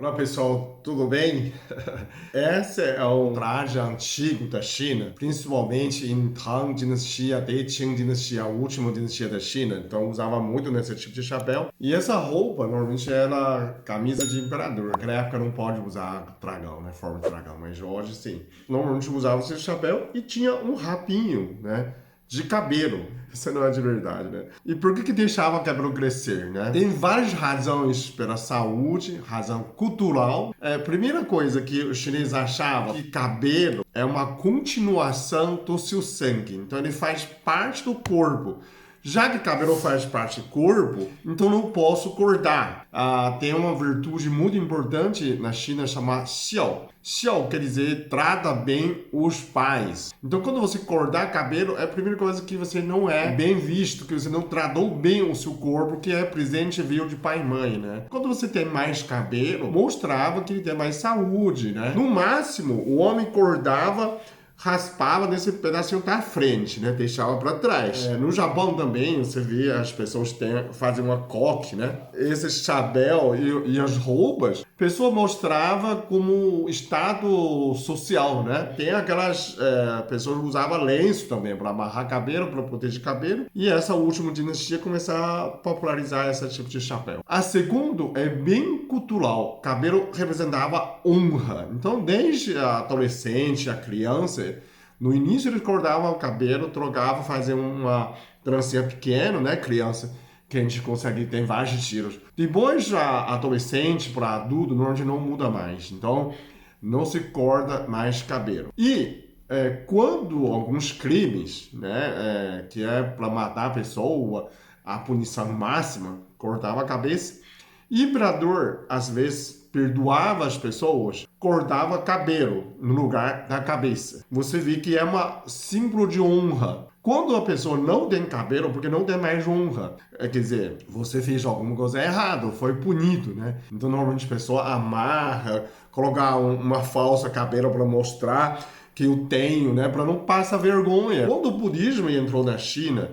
Olá pessoal, tudo bem? Esse é o traje antigo da China, principalmente em Tang Dinastia, de Qing Dinastia, a última dinastia da China. Então usava muito nesse tipo de chapéu. E essa roupa normalmente era camisa de imperador. Naquela época não pode usar dragão, né? Forma de dragão, mas hoje sim. Normalmente usava esse chapéu e tinha um rapinho, né? De cabelo. Isso não é de verdade, né? E por que deixava o cabelo crescer, né? Tem várias razões pela saúde, razão cultural. Primeira coisa que os chineses achavam que cabelo é uma continuação do seu sangue. Então ele faz parte do corpo. Já que cabelo faz parte do corpo, então não posso cortar. Tem uma virtude muito importante na China chamada xiao. Xiao quer dizer trata bem os pais. Então quando você cortar cabelo, é a primeira coisa que você não é bem visto, que você não tratou bem o seu corpo, que é presente veio de pai e mãe, né? Quando você tem mais cabelo, mostrava que ele tem mais saúde, né? No máximo, o homem cortava, raspava nesse pedacinho da frente, né? Deixava para trás. No Japão também, você vê as pessoas fazem uma coque, né? Esse chapéu e as roupas, a pessoa mostrava como estado social, né? Tem aquelas pessoas que usavam lenço também para amarrar cabelo, para proteger cabelo. E essa última dinastia começou a popularizar esse tipo de chapéu. A segunda é bem cultural. Cabelo representava honra. Então, desde a adolescente, a criança, no início eles cortavam o cabelo, trocavam, faziam uma trancinha pequena, né, criança, que a gente consegue, tem vários estilos. Depois, a adolescente para adulto, normalmente não muda mais. Então, não se corta mais cabelo. E quando alguns crimes, né, que é para matar a pessoa, a punição máxima, cortava a cabeça, e o imperador, às vezes, perdoava as pessoas, cortava cabelo no lugar da cabeça. Você vê que é uma símbolo de honra. Quando a pessoa não tem cabelo, porque não tem mais honra, quer dizer, você fez alguma coisa errada, foi punido, né? Então, normalmente a pessoa amarra, colocar uma falsa cabelo para mostrar que eu tenho, né? Para não passar vergonha. Quando o budismo entrou na China,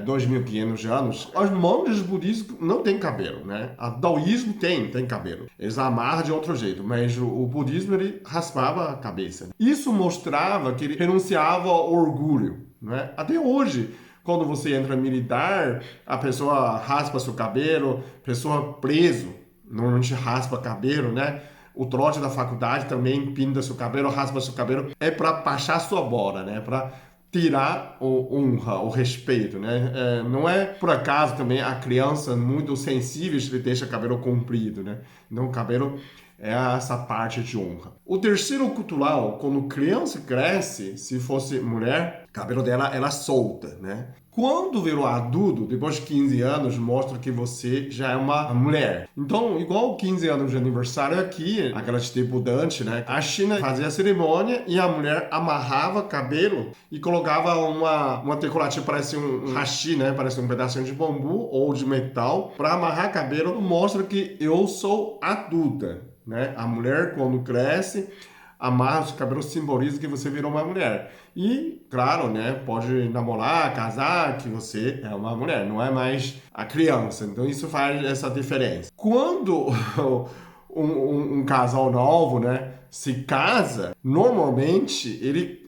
2.500 anos, os monges budistas não têm cabelo, né? O taoísmo tem cabelo. Eles amarram de outro jeito, mas o budismo ele raspava a cabeça. Isso mostrava que ele renunciava ao orgulho, né? Até hoje, quando você entra militar, a pessoa raspa seu cabelo, pessoa preso, normalmente raspa cabelo, né? O trote da faculdade também pinta seu cabelo, raspa seu cabelo, é para baixar sua bola, né? Para tirar o honra, o respeito, né? Não é por acaso também a criança muito sensível que deixa o cabelo comprido, né? Então o cabelo é essa parte de honra. O terceiro cultural, quando criança cresce, se fosse mulher, o cabelo dela era solta, né? Quando virou adulto, depois de 15 anos, mostra que você já é uma mulher. Então, igual 15 anos de aniversário aqui, aquela de debutante, né? A China fazia a cerimônia e a mulher amarrava o cabelo e colocava uma decorativa, parece um hashi, né? Parece um pedacinho de bambu ou de metal, para amarrar cabelo, mostra que eu sou adulta, né? A mulher, quando cresce, amarra o cabelo, simboliza que você virou uma mulher. E, claro, né, pode namorar, casar, que você é uma mulher, não é mais a criança. Então isso faz essa diferença. Quando um casal novo, né, se casa, normalmente ele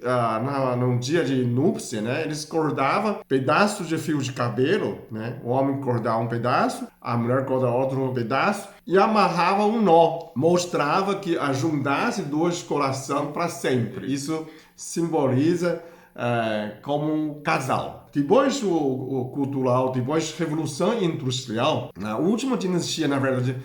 num dia de núpcia, né, eles cortavam pedaços de fio de cabelo, né, o homem cortava um pedaço, a mulher cortava outro pedaço e amarrava um nó, mostrava que juntasse dois corações para sempre. Isso simboliza como um casal. Depois o cultural, depois a Revolução Industrial, a última dinastia, na verdade,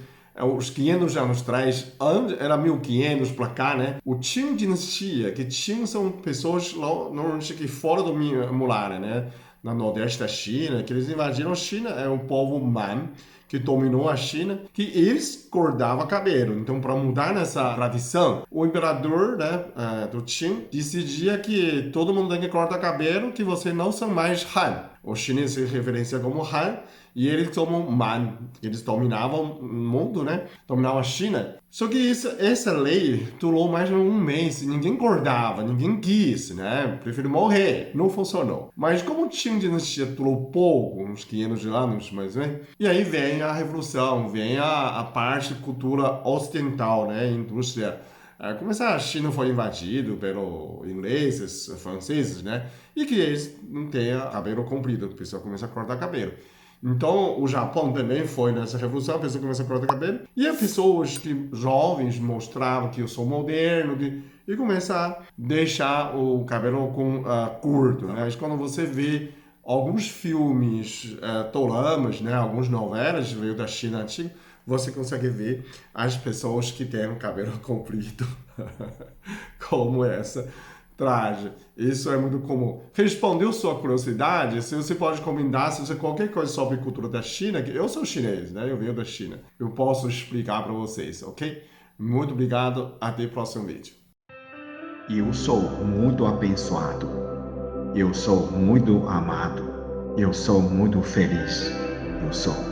os 500 anos atrás, era 1500 para cá, né? O Qing dinastia, que Qing são pessoas normalmente que fora do muralha, né? Na nordeste da China, que eles invadiram a China, é um povo Man que dominou a China, que eles cortavam cabelo. Então, para mudar nessa tradição, o imperador, né, do Qing decidia que todo mundo tem que cortar cabelo, que você não são mais Han. Os chineses se referenciam como Han, E eles tomam Man, eles dominavam o mundo, né? Dominavam a China. Só que essa lei durou mais de um mês, ninguém acordava, ninguém quis, né? Prefiro morrer, não funcionou. Mas como Qing dinastia durou pouco, uns 500 anos, mais ou menos, e aí vem a revolução, vem a parte cultura ocidental, né? Indústria. Começar a China foi invadido pelos ingleses, franceses, né? E que eles não têm cabelo comprido, a pessoa começa a cortar cabelo. Então, o Japão também foi nessa revolução, a pessoa começa a cortar cabelo. E as pessoas que jovens mostravam que eu sou moderno, e começa a deixar o cabelo curto, né? Mas quando você vê alguns filmes doramas, né? Algumas novelas veio da China antiga, você consegue ver as pessoas que têm o cabelo comprido como essa traje. Isso é muito comum. Respondeu sua curiosidade? Se você pode comentar se você qualquer coisa sobre a cultura da China, que eu sou chinês, né? Eu venho da China. Eu posso explicar para vocês, ok? Muito obrigado. Até o próximo vídeo. Eu sou muito abençoado. Eu sou muito amado. Eu sou muito feliz. Eu sou.